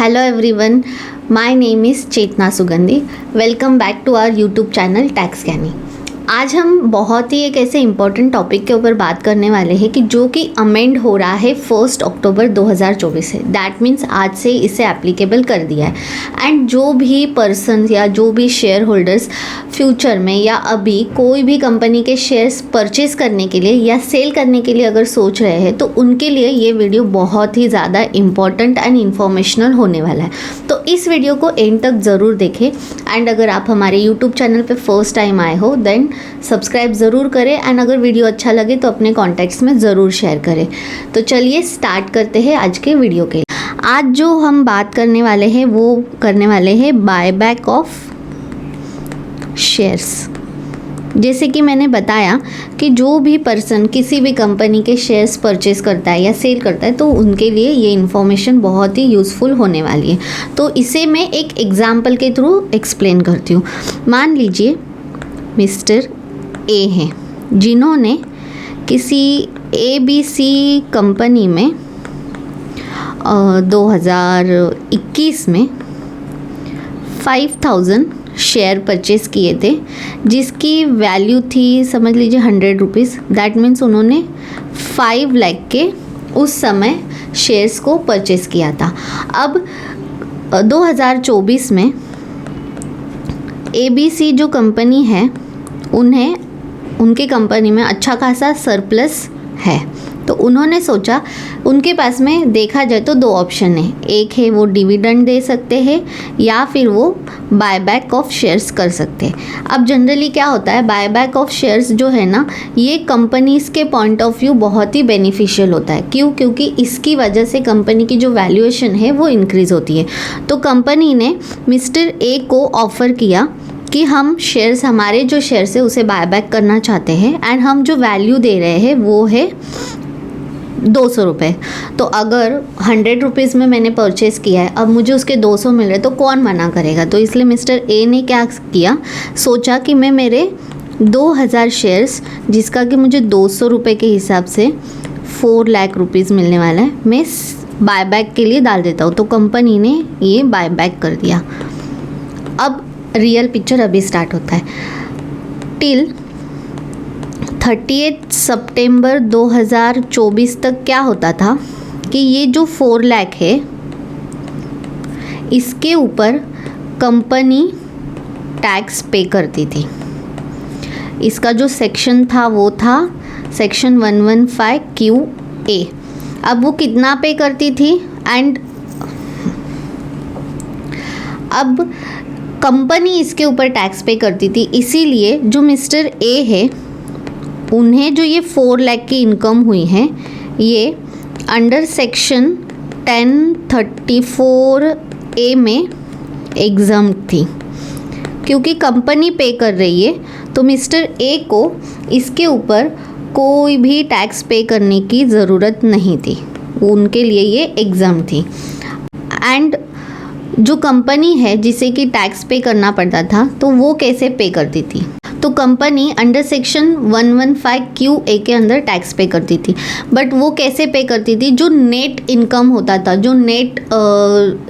Hello everyone, my name is Chetna Sugandhi. Welcome back to our YouTube channel Tax Canny. आज हम बहुत ही एक ऐसे इम्पॉर्टेंट टॉपिक के ऊपर बात करने वाले हैं कि जो कि अमेंड हो रहा है 1 अक्टूबर 2024 से। दैट मीन्स आज से इसे एप्लीकेबल कर दिया है एंड जो भी पर्सन या जो भी शेयर होल्डर्स फ्यूचर में या अभी कोई भी कंपनी के शेयर्स परचेज करने के लिए या सेल करने के लिए अगर सोच रहे हैं तो उनके लिए ये वीडियो बहुत ही ज़्यादा इम्पॉर्टेंट एंड इन्फॉर्मेशनल होने वाला है। तो इस वीडियो को एंड तक ज़रूर देखें एंड अगर आप हमारे यूट्यूब चैनल पे फर्स्ट टाइम आए हो देन सब्सक्राइब ज़रूर करें एंड अगर वीडियो अच्छा लगे तो अपने कॉन्टैक्ट्स में ज़रूर शेयर करें। तो चलिए स्टार्ट करते हैं आज के वीडियो के। आज जो हम बात करने वाले हैं वो करने वाले हैं बायबैक ऑफ शेयर्स। जैसे कि मैंने बताया कि जो भी पर्सन किसी भी कंपनी के शेयर्स परचेज करता है या सेल करता है तो उनके लिए ये इन्फॉर्मेशन बहुत ही यूज़फुल होने वाली है। तो इसे मैं एक एग्जाम्पल के थ्रू एक्सप्लेन करती हूँ। मान लीजिए मिस्टर ए हैं जिन्होंने किसी ABC कंपनी में 2021 में 5000 शेयर परचेज़ किए थे जिसकी वैल्यू थी समझ लीजिए 100 रुपीज़। दैट मीन्स उन्होंने 5 लाख के उस समय शेयर्स को परचेज़ किया था। अब 2024 में ABC जो कंपनी है उनके कंपनी में अच्छा खासा सरप्लस है तो उन्होंने सोचा उनके पास में देखा जाए तो 2 ऑप्शन है। एक है वो डिविडेंड दे सकते हैं या फिर वो बायबैक ऑफ शेयर्स कर सकते हैं। अब जनरली क्या होता है बायबैक ऑफ शेयर्स जो है ना ये कंपनीज़ के पॉइंट ऑफ व्यू बहुत ही बेनिफिशियल होता है। क्यों? क्योंकि इसकी वजह से कंपनी की जो वैल्यूएशन है वो इंक्रीज़ होती है। तो कंपनी ने मिस्टर ए को ऑफ़र किया कि हम शेयर्स हमारे जो शेयर्स है उसे बायबैक करना चाहते हैं एंड हम जो वैल्यू दे रहे हैं वो है 200 रुपये। तो अगर 100 रुपीज़ में मैंने परचेज़ किया है अब मुझे उसके 200 मिल रहे तो कौन मना करेगा। तो इसलिए मिस्टर ए ने क्या किया, सोचा कि मैं मेरे 2000 शेयर्स जिसका कि मुझे 200 रुपये के हिसाब से 4 लाख रुपीज़ मिलने वाला है मैं बायबैक के लिए डाल देता हूँ। तो कंपनी ने ये बायबैक कर दिया। अब रियल पिक्चर अभी स्टार्ट होता है। टिल 30 सितंबर 2024 तक क्या होता था कि ये जो 4 लाख है इसके ऊपर कंपनी टैक्स पे करती थी। इसका जो सेक्शन था वो था सेक्शन 115QA। अब वो कितना पे करती थी एंड अब कंपनी इसके ऊपर टैक्स पे करती थी। इसीलिए जो मिस्टर ए है उन्हें जो ये 4 लाख की इनकम हुई है ये अंडर सेक्शन 1034A में एग्जम्प्ट थी। क्योंकि कंपनी पे कर रही है तो मिस्टर ए को इसके ऊपर कोई भी टैक्स पे करने की ज़रूरत नहीं थी, उनके लिए ये एग्जम्प्ट थी। एंड जो कंपनी है जिसे कि टैक्स पे करना पड़ता था तो वो कैसे पे करती थी, तो कंपनी अंडर सेक्शन 115QA के अंदर टैक्स पे करती थी। बट वो कैसे पे करती थी, जो नेट इनकम होता था, जो नेट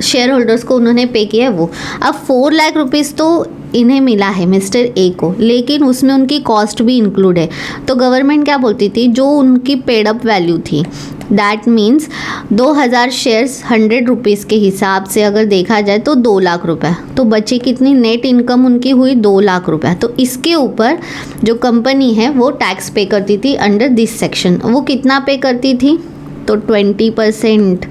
शेयर होल्डर्स को उन्होंने पे किया है वो। अब 4 लाख रुपीज़ तो इन्हें मिला है मिस्टर ए को, लेकिन उसमें उनकी कॉस्ट भी इंक्लूड है। तो गवर्नमेंट क्या बोलती थी, जो उनकी पेड अप वैल्यू थी दैट मीन्स 2000 शेयर्स 100 रुपीज़ के हिसाब से अगर देखा जाए तो 2 लाख रुपए, तो बचे कितनी नेट इनकम उनकी हुई 2 लाख रुपए। तो इसके ऊपर जो कंपनी है वो टैक्स पे करती थी अंडर दिस सेक्शन। वो कितना पे करती थी, तो 20%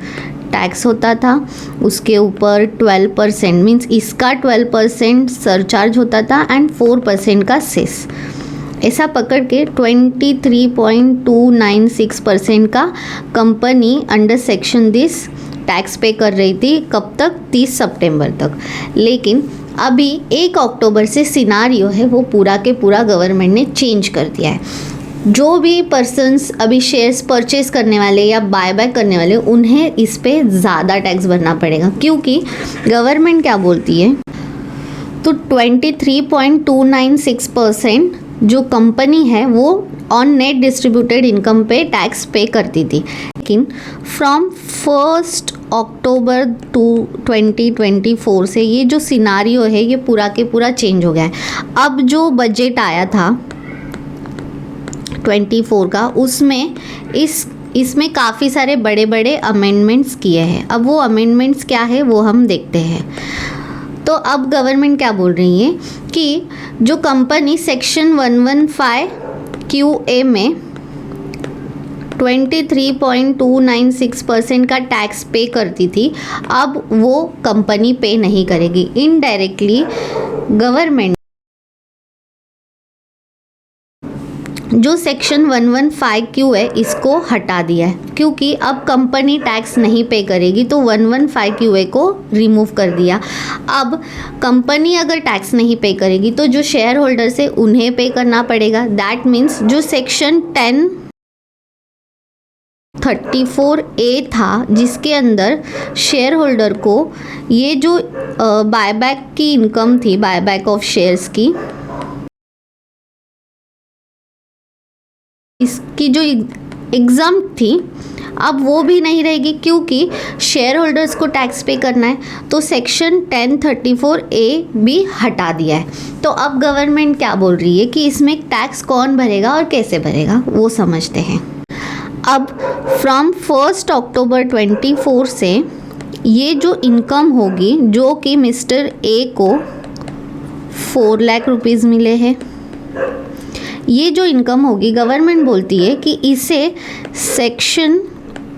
टैक्स होता था, उसके ऊपर 12% मीन्स इसका 12% सरचार्ज होता था एंड 4% का सेस। ऐसा पकड़ के 23.296% का company under section this tax पे कर रही थी। कब तक, 30 सितंबर तक। लेकिन अभी 1 अक्टूबर से सिनारियो है वो पूरा के पूरा गवर्नमेंट ने चेंज कर दिया है। जो भी पर्सन्स अभी शेयर्स परचेज करने वाले या बायबैक करने वाले उन्हें इस पे ज़्यादा टैक्स भरना पड़ेगा। क्योंकि गवर्नमेंट क्या बोलती है, तो 23.296% जो कंपनी है वो ऑन नेट डिस्ट्रीब्यूटेड इनकम पे टैक्स पे करती थी। लेकिन फ्रॉम 1 अक्टूबर 2024 से ये जो सिनारियो है ये पूरा के पूरा चेंज हो गया है। अब जो बजट आया था 24 का, उसमें इसमें काफ़ी सारे बड़े बड़े अमेंडमेंट्स किए हैं। अब वो अमेंडमेंट्स क्या है वो हम देखते हैं। तो अब गवर्नमेंट क्या बोल रही है कि जो कंपनी सेक्शन 115 QA में 23.296% का टैक्स पे करती थी, अब वो कंपनी पे नहीं करेगी। इनडायरेक्टली गवर्नमेंट जो सेक्शन 115 क्यू है इसको हटा दिया है, क्योंकि अब कंपनी टैक्स नहीं पे करेगी, तो 115 QA को रिमूव कर दिया। अब कंपनी अगर टैक्स नहीं पे करेगी तो जो शेयर होल्डर्स है उन्हें पे करना पड़ेगा। दैट मीन्स जो सेक्शन 1034A था, जिसके अंदर शेयर होल्डर को ये जो बायबैक की इनकम थी, बायबैक ऑफ शेयर्स की, इसकी जो एग्जाम थी अब वो भी नहीं रहेगी, क्योंकि शेयर होल्डर्स को टैक्स पे करना है। तो सेक्शन 1034A भी हटा दिया है। तो अब गवर्नमेंट क्या बोल रही है कि इसमें टैक्स कौन भरेगा और कैसे भरेगा वो समझते हैं। अब फ्रॉम 1 अक्टूबर 24 से ये जो इनकम होगी, जो कि मिस्टर ए को 4 लाख रुपीज़ मिले हैं, ये जो इनकम होगी गवर्नमेंट बोलती है कि इसे सेक्शन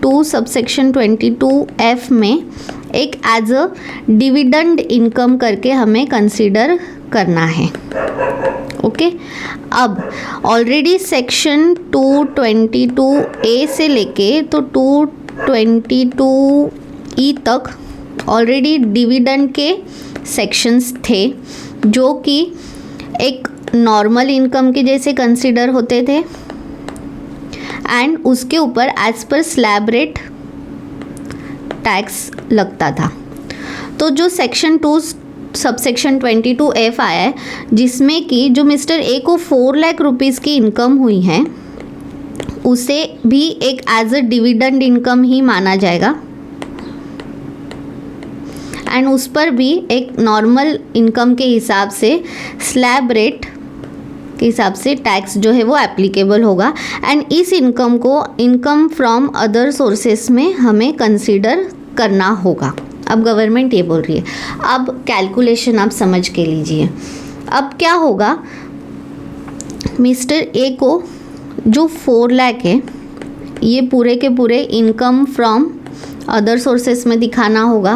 2 सबसेक्शन 22F में एक एज अ डिविडेंड इनकम करके हमें कंसीडर करना है। ओके अब ऑलरेडी सेक्शन 222A से लेके तो 222E तक ऑलरेडी डिविडेंड के सेक्शंस थे, जो कि एक नॉर्मल इनकम के जैसे कंसीडर होते थे, एंड उसके ऊपर as per slab rate tax लगता था। तो जो सेक्शन 2 सबसेक्शन 22F आया है, जिसमें कि जो मिस्टर ए को 4 लाख रुपीज़ की इनकम हुई है, उसे भी एक एज अ डिविडेंड इनकम ही माना जाएगा, एंड उस पर भी एक नॉर्मल इनकम के हिसाब से स्लैब रेट के हिसाब से टैक्स जो है वो एप्लीकेबल होगा। एंड इस इनकम को इनकम फ्रॉम अदर सोर्सेस में हमें कंसीडर करना होगा। अब गवर्नमेंट ये बोल रही है। अब कैलकुलेशन आप समझ के लीजिए। अब क्या होगा, मिस्टर ए को जो 4 लाख है ये पूरे के पूरे इनकम फ्रॉम अदर सोर्सेस में दिखाना होगा।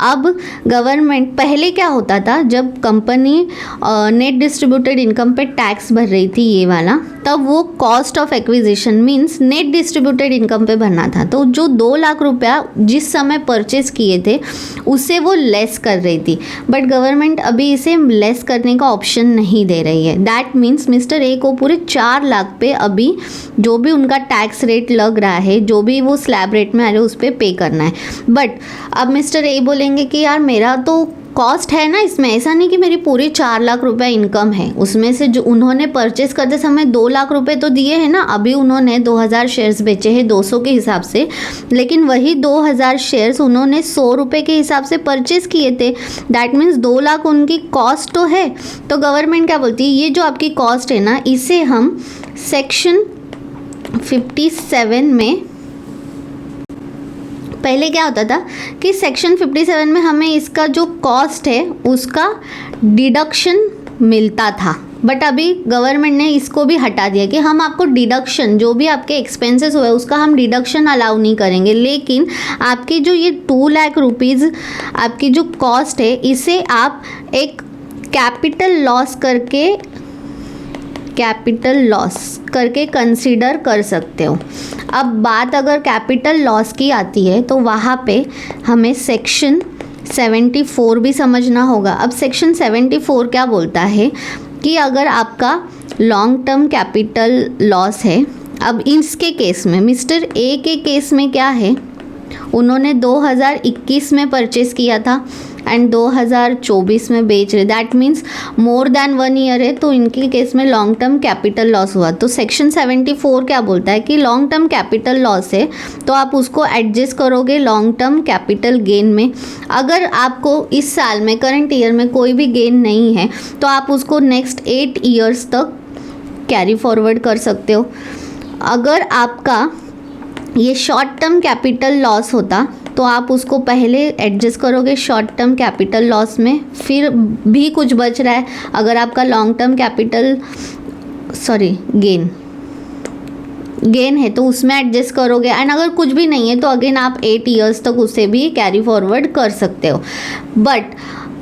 अब गवर्नमेंट, पहले क्या होता था, जब कंपनी नेट डिस्ट्रीब्यूटेड इनकम पे टैक्स भर रही थी ये वाला, तब वो cost of acquisition means net distributed income पे भरना था। तो जो 2 लाख रुपया जिस समय परचेज किए थे उससे वो लेस कर रही थी, बट गवर्नमेंट अभी इसे लेस करने का ऑप्शन नहीं दे रही है। दैट मीन्स मिस्टर ए को पूरे 4 लाख पे अभी जो भी उनका टैक्स रेट लग रहा है, जो भी वो स्लैब रेट में आ रहे हैं उस पर पे करना है। बट अब मिस्टर ए बोलेंगे कि यार मेरा तो कॉस्ट है ना इसमें, ऐसा नहीं कि मेरी पूरी 4 लाख रुपए इनकम है, उसमें से जो उन्होंने परचेस करते समय 2 लाख रुपए तो दिए हैं ना, अभी उन्होंने 2000 शेयर्स बेचे हैं 200 के हिसाब से, लेकिन वही 2000 शेयर्स उन्होंने 100 रुपये के हिसाब से परचेस किए थे। दैट मीन्स 2 लाख उनकी कॉस्ट तो है। तो गवर्नमेंट क्या बोलती है, ये जो आपकी कॉस्ट है ना, इसे हम सेक्शन 57 में, पहले क्या होता था कि सेक्शन 57 में हमें इसका जो कॉस्ट है उसका डिडक्शन मिलता था, बट अभी गवर्नमेंट ने इसको भी हटा दिया कि हम आपको डिडक्शन, जो भी आपके एक्सपेंसेस हुए उसका हम डिडक्शन अलाउ नहीं करेंगे, लेकिन आपकी जो ये 2 लाख रुपीज़ आपकी जो कॉस्ट है इसे आप एक कैपिटल लॉस करके कंसीडर कर सकते हो। अब बात अगर कैपिटल लॉस की आती है तो वहाँ पे हमें सेक्शन 74 भी समझना होगा। अब सेक्शन 74 क्या बोलता है कि अगर आपका लॉन्ग टर्म कैपिटल लॉस है, अब इसके केस में मिस्टर ए के केस में क्या है, उन्होंने 2021 में परचेस किया था, एंड 2024 में बेच रहे, that means more than 1 year है, तो इनके केस में लॉन्ग टर्म कैपिटल लॉस हुआ। तो सेक्शन 74 क्या बोलता है कि लॉन्ग टर्म कैपिटल लॉस है तो आप उसको एडजस्ट करोगे लॉन्ग टर्म कैपिटल गेन में। अगर आपको इस साल में करंट ईयर में कोई भी गेन नहीं है तो आप उसको नेक्स्ट 8 ईयर्स तक कैरी फॉरवर्ड कर सकते हो। अगर आपका ये शॉर्ट टर्म कैपिटल लॉस होता तो आप उसको पहले एडजस्ट करोगे शॉर्ट टर्म कैपिटल लॉस में, फिर भी कुछ बच रहा है अगर आपका लॉन्ग टर्म कैपिटल गेन है तो उसमें एडजस्ट करोगे, एंड अगर कुछ भी नहीं है तो अगेन आप 8 ईयर्स तक उसे भी कैरी फॉरवर्ड कर सकते हो। बट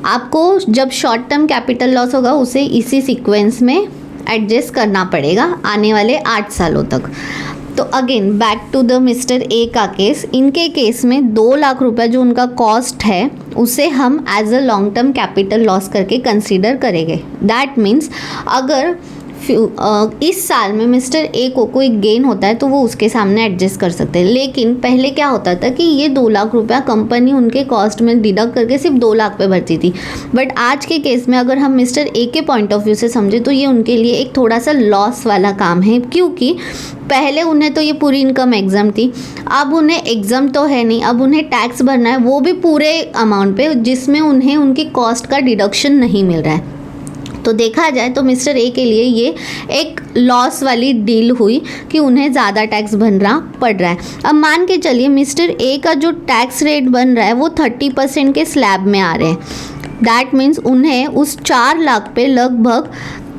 आपको जब शॉर्ट टर्म कैपिटल लॉस होगा उसे इसी सीक्वेंस में एडजस्ट करना पड़ेगा आने वाले 8 सालों तक। तो again back to the mister A का केस, इनके केस में 2 लाख रुपए जो उनका कॉस्ट है उसे हम as a long term capital loss करके कंसीडर करेंगे। दैट मीन्स अगर इस साल में मिस्टर ए को कोई गेन होता है तो वो उसके सामने एडजस्ट कर सकते हैं। लेकिन पहले क्या होता था कि ये 2 लाख रुपया कंपनी उनके कॉस्ट में डिडक्ट करके सिर्फ 2 लाख पे भरती थी। बट आज के केस में अगर हम मिस्टर ए के पॉइंट ऑफ व्यू से समझे तो ये उनके लिए एक थोड़ा सा लॉस वाला काम है, क्योंकि पहले उन्हें तो ये पूरी इनकम एग्जाम थी, अब उन्हें एग्जाम तो है नहीं, अब उन्हें टैक्स भरना है, वो भी पूरे अमाउंट पे जिसमें उन्हें उनकी कॉस्ट का डिडक्शन नहीं मिल रहा है। तो देखा जाए तो मिस्टर ए के लिए ये एक लॉस वाली डील हुई कि उन्हें ज़्यादा टैक्स भरना पड़ रहा है। अब मान के चलिए मिस्टर ए का जो टैक्स रेट बन रहा है वो 30% के स्लैब में आ रहे हैं। दैट मीन्स उन्हें उस 4 लाख पे लगभग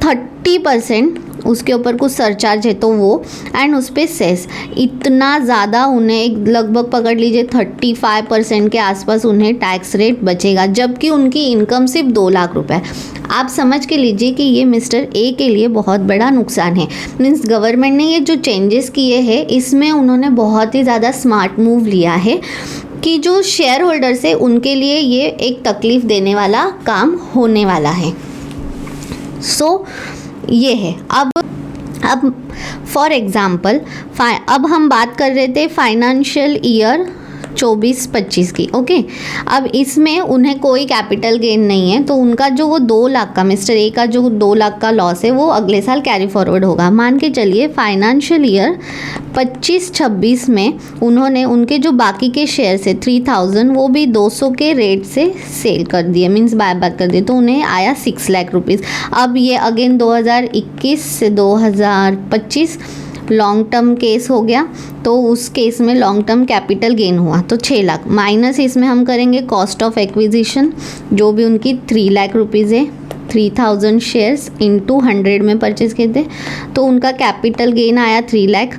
30%, उसके ऊपर कुछ सरचार्ज है तो वो, एंड उस पर सेस, इतना ज़्यादा उन्हें लगभग पकड़ लीजिए 35% के आसपास उन्हें टैक्स रेट बचेगा, जबकि उनकी इनकम सिर्फ 2 लाख रुपए। आप समझ के लीजिए कि ये मिस्टर ए के लिए बहुत बड़ा नुकसान है। मीन्स गवर्नमेंट ने ये जो चेंजेस किए हैं इसमें उन्होंने बहुत ही ज़्यादा स्मार्ट मूव लिया है कि जो शेयर होल्डर्स है उनके लिए ये एक तकलीफ़ देने वाला काम होने वाला है। सो ये है। अब फॉर एग्ज़ाम्पल अब हम बात कर रहे थे फाइनेंशियल ईयर 24-25 की, ओके। अब इसमें उन्हें कोई कैपिटल गेन नहीं है तो उनका जो वो 2 लाख का मिस्टर ए का जो 2 लाख का लॉस है वो अगले साल कैरी फॉरवर्ड होगा। मान के चलिए फाइनेंशियल ईयर 25-26 में उन्होंने उनके जो बाकी के शेयर्स है 3000 वो भी 200 के रेट से सेल कर दिए, मीन्स बाय बैक कर दिए, तो उन्हें आया 6 लाख रुपीज़। अब ये अगेन 2021 से 2025 लॉन्ग टर्म केस हो गया, तो उस केस में लॉन्ग टर्म कैपिटल गेन हुआ तो 6 लाख, माइनस इसमें हम करेंगे कॉस्ट ऑफ एक्विजिशन जो भी उनकी 3 लाख रुपीज़ है, 3000 शेयर्स इंटू 100 में परचेज किए थे तो उनका कैपिटल गेन आया 3 लाख।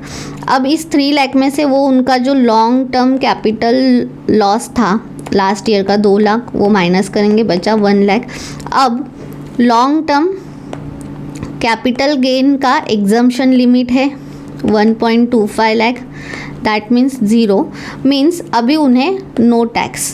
अब इस 3 लाख में से वो उनका जो लॉन्ग टर्म कैपिटल लॉस था लास्ट ईयर का 2 लाख वो माइनस करेंगे, बचा 1 लाख। अब लॉन्ग टर्म कैपिटल गेन का एग्जम्पशन लिमिट है 1.25 लाख, दैट मीन्स 0, मीन्स अभी उन्हें नो टैक्स।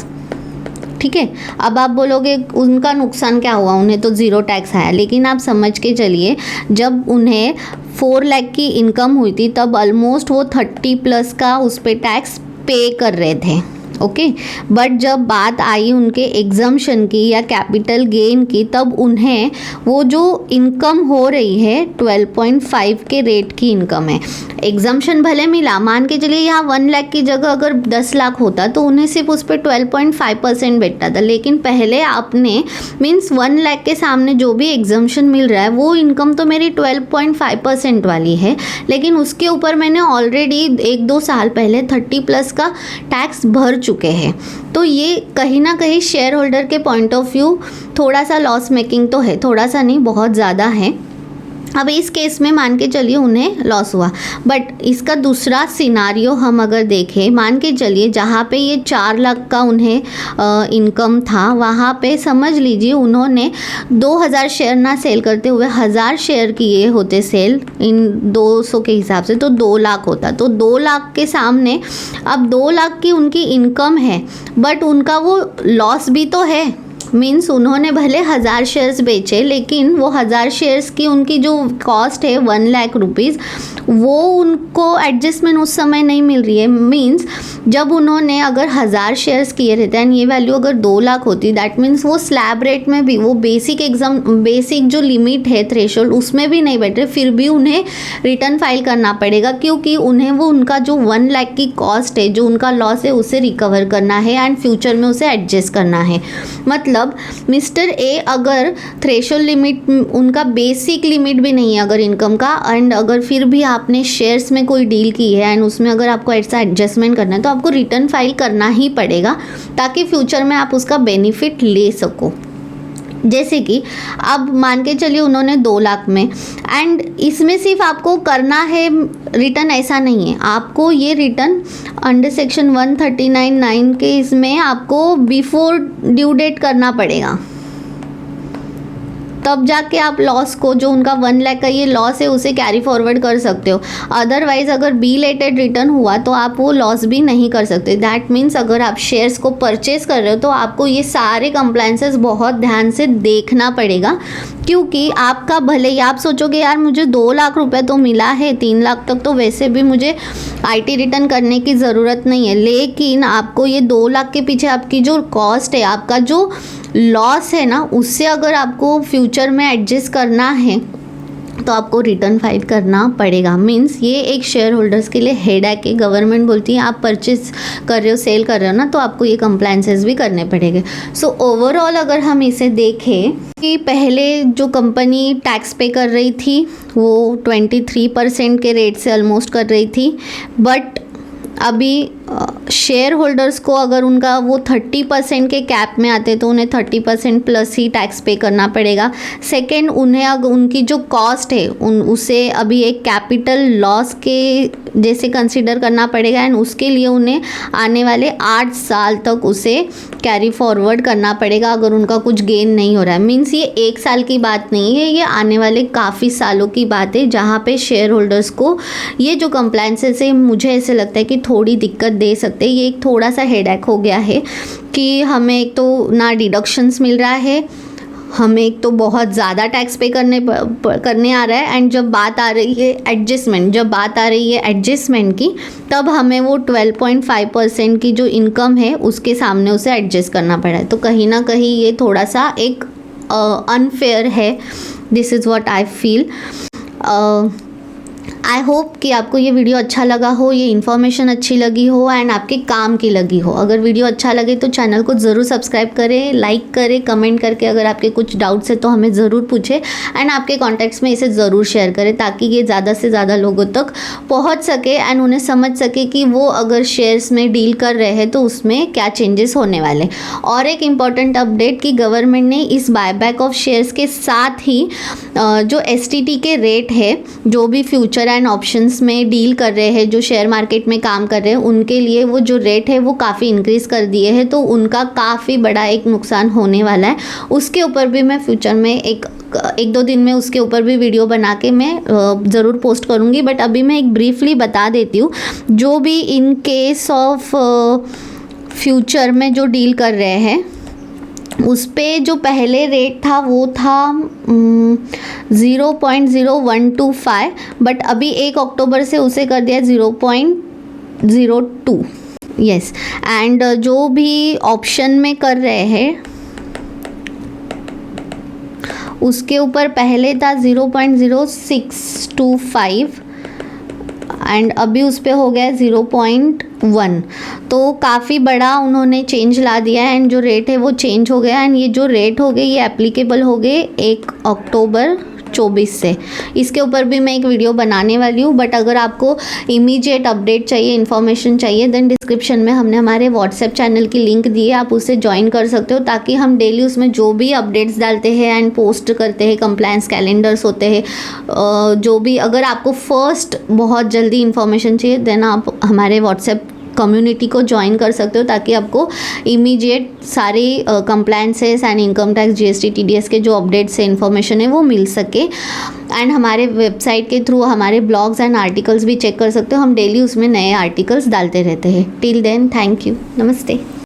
ठीक है, अब आप बोलोगे उनका नुकसान क्या हुआ, उन्हें तो 0 टैक्स आया, लेकिन आप समझ के चलिए जब उन्हें 4 लाख की इनकम हुई थी तब ऑलमोस्ट वो 30+ का उस पर टैक्स पे कर रहे थे, ओके। बट जब बात आई उनके एग्जम्पशन की या कैपिटल गेन की तब उन्हें वो जो इनकम हो रही है 12.5 के रेट की इनकम है। एग्जम्पशन भले मिला, मान के चलिए यहाँ 1 लाख की जगह अगर 10 लाख होता तो उन्हें सिर्फ उस पर 12.5% बैठता था, लेकिन पहले आपने मीन्स 1 लाख के सामने जो भी एग्जम्पशन मिल रहा है वो इनकम तो मेरी 12.5% वाली है, लेकिन उसके ऊपर मैंने ऑलरेडी 1-2 साल पहले 30+ का टैक्स भर चुके हैं। तो ये कहीं ना कहीं शेयर होल्डर के पॉइंट ऑफ व्यू थोड़ा सा लॉस मेकिंग तो है, थोड़ा सा नहीं बहुत ज़्यादा है। अब इस केस में मान के चलिए उन्हें लॉस हुआ, बट इसका दूसरा सिनारियो हम अगर देखें, मान के चलिए जहाँ पे ये 4 लाख का उन्हें इनकम था वहाँ पे समझ लीजिए उन्होंने 2000 शेयर ना सेल करते हुए 1000 शेयर किए होते सेल इन 200 के हिसाब से तो 2 लाख होता। तो 2 लाख के सामने अब 2 लाख की उनकी इनकम है बट उनका वो लॉस भी तो है, मीन्स उन्होंने भले 1000 शेयर्स बेचे, लेकिन वो 1000 शेयर्स की उनकी जो कॉस्ट है 1 लाख रुपीज़, वो उनको एडजस्टमेंट उस समय नहीं मिल रही है। मीन्स जब उन्होंने अगर 1000 शेयर्स किए रहते हैं, ये वैल्यू अगर 2 लाख होती, दैट मीन्स वो स्लैब रेट में भी, वो बेसिक जो लिमिट है थ्रेशोल्ड, उसमें भी नहीं बैठ रहे, फिर भी उन्हें रिटर्न फाइल करना पड़ेगा, क्योंकि उन्हें वो उनका जो 1 लाख की कॉस्ट है, जो उनका लॉस है, उसे रिकवर करना है एंड फ्यूचर में उसे एडजस्ट करना है। मतलब मिस्टर ए अगर थ्रेशोल्ड लिमिट, उनका बेसिक लिमिट भी नहीं है अगर इनकम का, एंड अगर फिर भी आपने शेयर्स में कोई डील की है एंड उसमें अगर आपको ऐसा एडजस्टमेंट करना है, तो आपको रिटर्न फाइल करना ही पड़ेगा, ताकि फ्यूचर में आप उसका बेनिफिट ले सको। जैसे कि अब मान के चलिए उन्होंने 2 लाख में, एंड इसमें सिर्फ आपको करना है रिटर्न, ऐसा नहीं है, आपको ये रिटर्न अंडर सेक्शन 139(9) के इसमें आपको बिफोर ड्यू डेट करना पड़ेगा, तब जाके आप लॉस को, जो उनका 1 लाख का ये लॉस है, उसे कैरी फॉरवर्ड कर सकते हो। अदरवाइज अगर बिलेटेड रिटर्न हुआ तो आप वो लॉस भी नहीं कर सकते। दैट मीन्स अगर आप शेयर्स को परचेज कर रहे हो तो आपको ये सारे कंप्लायंसेस बहुत ध्यान से देखना पड़ेगा, क्योंकि आपका भले ही आप सोचोगे यार मुझे 2 लाख रुपए तो मिला है, 3 लाख तक तो वैसे भी मुझे आईटी रिटर्न करने की ज़रूरत नहीं है, लेकिन आपको ये 2 लाख के पीछे आपकी जो कॉस्ट है, आपका जो लॉस है ना, उससे अगर आपको फ्यूचर में एडजस्ट करना है तो आपको रिटर्न फाइल करना पड़ेगा। मीन्स ये एक शेयर होल्डर्स के लिए हेडेक है। गवर्नमेंट बोलती है आप परचेज कर रहे हो, सेल कर रहे हो ना, तो आपको ये कंप्लायंसेस भी करने पड़ेंगे। सो ओवरऑल अगर हम इसे देखें कि पहले जो कंपनी टैक्स पे कर रही थी वो 23% के रेट से ऑलमोस्ट कर रही थी, बट अभी शेयर होल्डर्स को अगर उनका वो 30% के कैप में आते तो उन्हें 30% प्लस ही टैक्स पे करना पड़ेगा। सेकेंड, उन्हें अगर उनकी जो कॉस्ट है उसे अभी एक कैपिटल लॉस के जैसे कंसिडर करना पड़ेगा, एंड उसके लिए उन्हें आने वाले 8 साल तक उसे कैरी फॉरवर्ड करना पड़ेगा अगर उनका कुछ गेन नहीं हो रहा है। मीन्स ये 1 साल की बात नहीं है, ये आने वाले काफ़ी सालों की बात है, जहाँ पे शेयर होल्डर्स को ये जो कंप्लायंसेस है, मुझे ऐसे लगता है कि थोड़ी दिक्कत दे सकते हैं। ये एक थोड़ा सा हेडेक हो गया है कि हमें एक तो ना डिडक्शंस मिल रहा है, हमें एक तो बहुत ज़्यादा टैक्स पे करने आ रहा है, एंड जब बात आ रही है एडजस्टमेंट की, तब हमें वो 12.5% की जो इनकम है उसके सामने उसे एडजस्ट करना पड़ा है। तो कहीं ना कहीं ये थोड़ा सा एक अनफेयर है। This is what I feel. I hope कि आपको ये वीडियो अच्छा लगा हो, ये इन्फॉर्मेशन अच्छी लगी हो एंड आपके काम की लगी हो। अगर वीडियो अच्छा लगे तो चैनल को ज़रूर सब्सक्राइब करें, लाइक करें, कमेंट करके अगर आपके कुछ डाउट्स है तो हमें ज़रूर पूछें, एंड आपके कॉन्टैक्ट्स में इसे ज़रूर शेयर करें, ताकि ये ज़्यादा से ज़्यादा लोगों तक पहुँच सके एंड उन्हें समझ सके कि वो अगर शेयर्स में डील कर रहे हैं तो उसमें क्या चेंजेस होने वाले। और एक इम्पॉर्टेंट अपडेट कि गवर्नमेंट ने इस बायबैक ऑफ शेयर्स के साथ ही जो STT के रेट है, जो भी फ्यूचर एंड ऑप्शंस में डील कर रहे हैं, जो शेयर मार्केट में काम कर रहे हैं, उनके लिए वो जो रेट है वो काफ़ी इंक्रीज़ कर दिए हैं, तो उनका काफ़ी बड़ा एक नुकसान होने वाला है। उसके ऊपर भी मैं फ्यूचर में एक 2 दिन में उसके ऊपर भी वीडियो बना के मैं ज़रूर पोस्ट करूँगी, बट अभी मैं एक ब्रीफली बता देती हूँ। जो भी इन केस ऑफ फ्यूचर में जो डील कर रहे हैं उस पे जो पहले रेट था वो था 0.0125, बट अभी 1 अक्टूबर से उसे कर दिया 0.02। यस, एंड जो भी ऑप्शन में कर रहे हैं उसके ऊपर पहले था 0.0625 एंड अभी उस पे हो गया 0.1। तो काफ़ी बड़ा उन्होंने चेंज ला दिया है, एंड जो रेट है वो चेंज हो गया, एंड ये जो रेट हो गए ये एप्लीकेबल हो गए 1 अक्टूबर 24 से। इसके ऊपर भी मैं एक वीडियो बनाने वाली हूँ, बट अगर आपको इमीडिएट अपडेट चाहिए, इन्फॉर्मेशन चाहिए, देन डिस्क्रिप्शन में हमने हमारे व्हाट्सएप चैनल की लिंक दी है, आप उससे ज्वाइन कर सकते हो, ताकि हम डेली उसमें जो भी अपडेट्स डालते हैं एंड पोस्ट करते हैं, कंप्लायंस कैलेंडर्स होते हैं, जो भी, अगर आपको फर्स्ट बहुत जल्दी इन्फॉर्मेशन चाहिए देन आप हमारे व्हाट्सएप कम्युनिटी को ज्वाइन कर सकते हो, ताकि आपको इमीडिएट सारी compliances and income tax, GST, TDS के जो अपडेट्स है, इन्फॉर्मेशन है, वो मिल सके। एंड हमारे वेबसाइट के थ्रू हमारे ब्लॉग्स एंड आर्टिकल्स भी चेक कर सकते हो, हम डेली उसमें नए आर्टिकल्स डालते रहते हैं। टिल देन, थैंक यू, नमस्ते।